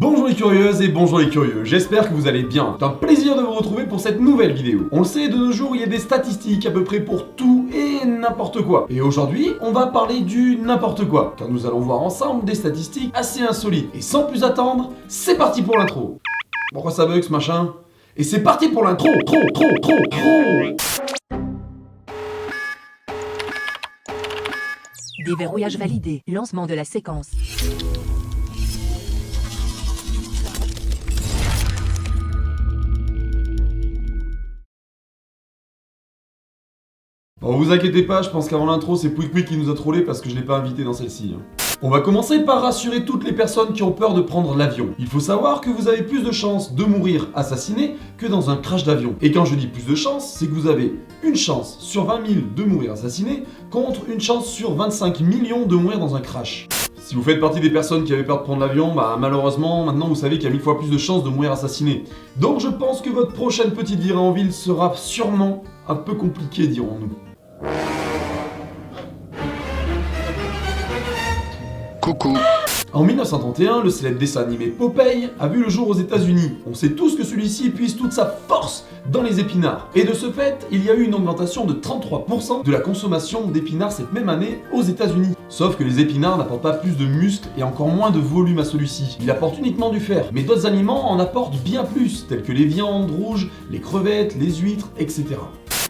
Bonjour les curieuses et bonjour les curieux, j'espère que vous allez bien. C'est un plaisir de vous retrouver pour cette nouvelle vidéo. On le sait, de nos jours, il y a des statistiques à peu près pour tout et n'importe quoi. Et aujourd'hui, on va parler du n'importe quoi, car nous allons voir ensemble des statistiques assez insolites. Et sans plus attendre, c'est parti pour l'intro. Pourquoi ça bug ce machin? Et c'est parti pour l'intro, trop. Déverrouillage validé. Lancement de la séquence. Bon, vous inquiétez pas, je pense qu'avant l'intro, c'est Pouic qui nous a trollé parce que je l'ai pas invité dans celle-ci. On va commencer par rassurer toutes les personnes qui ont peur de prendre l'avion. Il faut savoir que vous avez plus de chances de mourir assassiné que dans un crash d'avion. Et quand je dis plus de chances, c'est que vous avez une chance sur 20 000 de mourir assassiné contre une chance sur 25 millions de mourir dans un crash. Si vous faites partie des personnes qui avaient peur de prendre l'avion, bah malheureusement, maintenant vous savez qu'il y a 1000 fois plus de chances de mourir assassiné. Donc je pense que votre prochaine petite virée en ville sera sûrement un peu compliquée, dirons-nous. Coucou. En 1931, le célèbre dessin animé Popeye a vu le jour aux États-Unis. On sait tous que celui-ci puise toute sa force dans les épinards. Et de ce fait, il y a eu une augmentation de 33% de la consommation d'épinards cette même année aux États-Unis. Sauf que les épinards n'apportent pas plus de muscles et encore moins de volume à celui-ci. Il apporte uniquement du fer. Mais d'autres aliments en apportent bien plus, tels que les viandes rouges, les crevettes, les huîtres, etc.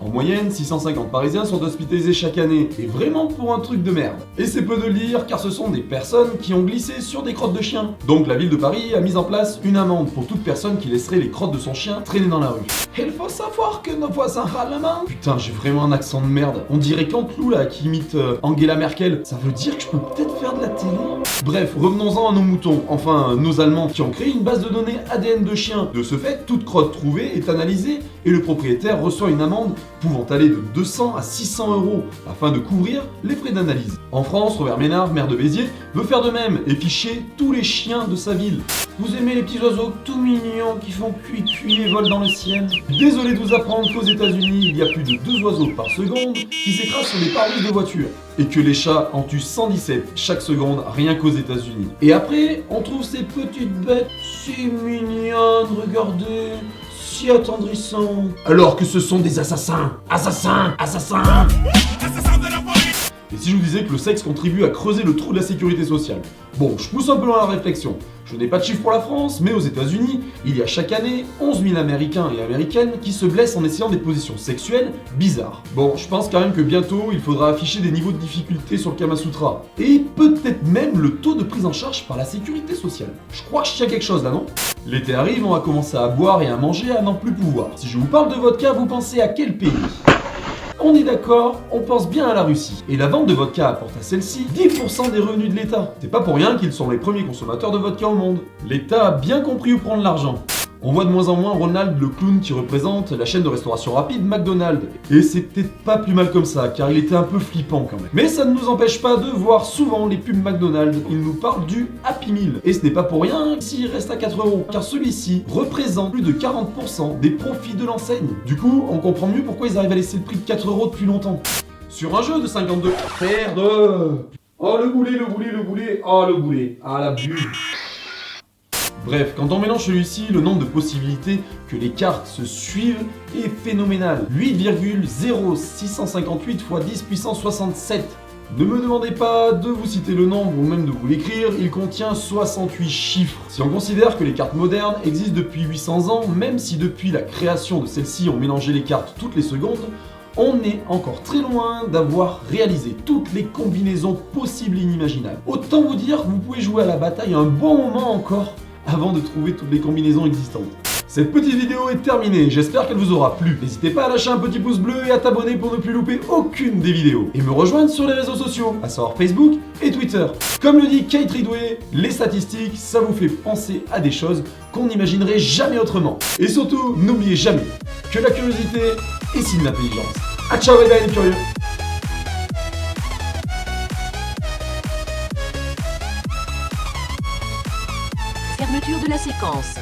En moyenne, 650 Parisiens sont hospitalisés chaque année, et vraiment pour un truc de merde. Et c'est peu de le dire, car ce sont des personnes qui ont glissé sur des crottes de chien. Donc la ville de Paris a mis en place une amende pour toute personne qui laisserait les crottes de son chien traîner dans la rue. Et il faut savoir que nos voisins râlent la main. Putain, j'ai vraiment un accent de merde. On dirait Canteloup là, qui imite Angela Merkel. Ça veut dire que je peux peut-être faire de la télé. Bref, revenons-en à nos moutons, enfin nos Allemands, qui ont créé une base de données ADN de chien. De ce fait, toute crotte trouvée est analysée et le propriétaire reçoit une amende pouvant aller de 200 à 600 euros afin de couvrir les frais d'analyse. En France, Robert Ménard, maire de Béziers, veut faire de même et ficher tous les chiens de sa ville. Vous aimez les petits oiseaux tout mignons qui font cuit et volent dans le ciel? Désolé de vous apprendre qu'aux États-Unis, il y a plus de 2 oiseaux par seconde qui s'écrasent sur des pare-brises de voitures. Et que les chats en tuent 117 chaque seconde rien qu'aux États-Unis. Et après, on trouve ces petites bêtes si mignonnes, regardez, si attendrissants. Alors que ce sont des assassins. Et si je vous disais que le sexe contribue à creuser le trou de la sécurité sociale? Bon, je pousse un peu dans la réflexion. Je n'ai pas de chiffre pour la France, mais aux États-Unis, il y a chaque année 11 000 Américains et Américaines qui se blessent en essayant des positions sexuelles bizarres. Bon, je pense quand même que bientôt, il faudra afficher des niveaux de difficulté sur le Kama Sutra. Et peut-être même le taux de prise en charge par la sécurité sociale. Je crois que je tiens quelque chose là, non? L'été arrive, on va commencer à boire et à manger à n'en plus pouvoir. Si je vous parle de vodka, vous pensez à quel pays? On est d'accord, on pense bien à la Russie. Et la vente de vodka apporte à celle-ci 10% des revenus de l'État. C'est pas pour rien qu'ils sont les premiers consommateurs de vodka au monde. L'État a bien compris où prendre l'argent. On voit de moins en moins Ronald le clown qui représente la chaîne de restauration rapide McDonald's. Et c'est peut-être pas plus mal comme ça, car il était un peu flippant quand même. Mais ça ne nous empêche pas de voir souvent les pubs McDonald's. Ils nous parlent du Happy Meal. Et ce n'est pas pour rien s'il reste à 4 €, car celui-ci représente plus de 40% des profits de l'enseigne. Du coup, on comprend mieux pourquoi ils arrivent à laisser le prix de 4 € depuis longtemps. Sur un jeu de 52... Merde. Oh le boulet. Oh le boulet. Ah la bulle. Bref, quand on mélange celui-ci, le nombre de possibilités que les cartes se suivent est phénoménal. 8,0658 x 10 puissance 67. Ne me demandez pas de vous citer le nombre ou même de vous l'écrire, il contient 68 chiffres. Si on considère que les cartes modernes existent depuis 800 ans, même si depuis la création de celles-ci on mélangeait les cartes toutes les secondes, on est encore très loin d'avoir réalisé toutes les combinaisons possibles et inimaginables. Autant vous dire que vous pouvez jouer à la bataille un bon moment encore avant de trouver toutes les combinaisons existantes. Cette petite vidéo est terminée, j'espère qu'elle vous aura plu. N'hésitez pas à lâcher un petit pouce bleu et à t'abonner pour ne plus louper aucune des vidéos. Et me rejoindre sur les réseaux sociaux, à savoir Facebook et Twitter. Comme le dit Kate Ridgway, les statistiques, ça vous fait penser à des choses qu'on n'imaginerait jamais autrement. Et surtout, n'oubliez jamais que la curiosité est signe d'intelligence. A ciao bye bye les curieux. Fermeture de la séquence.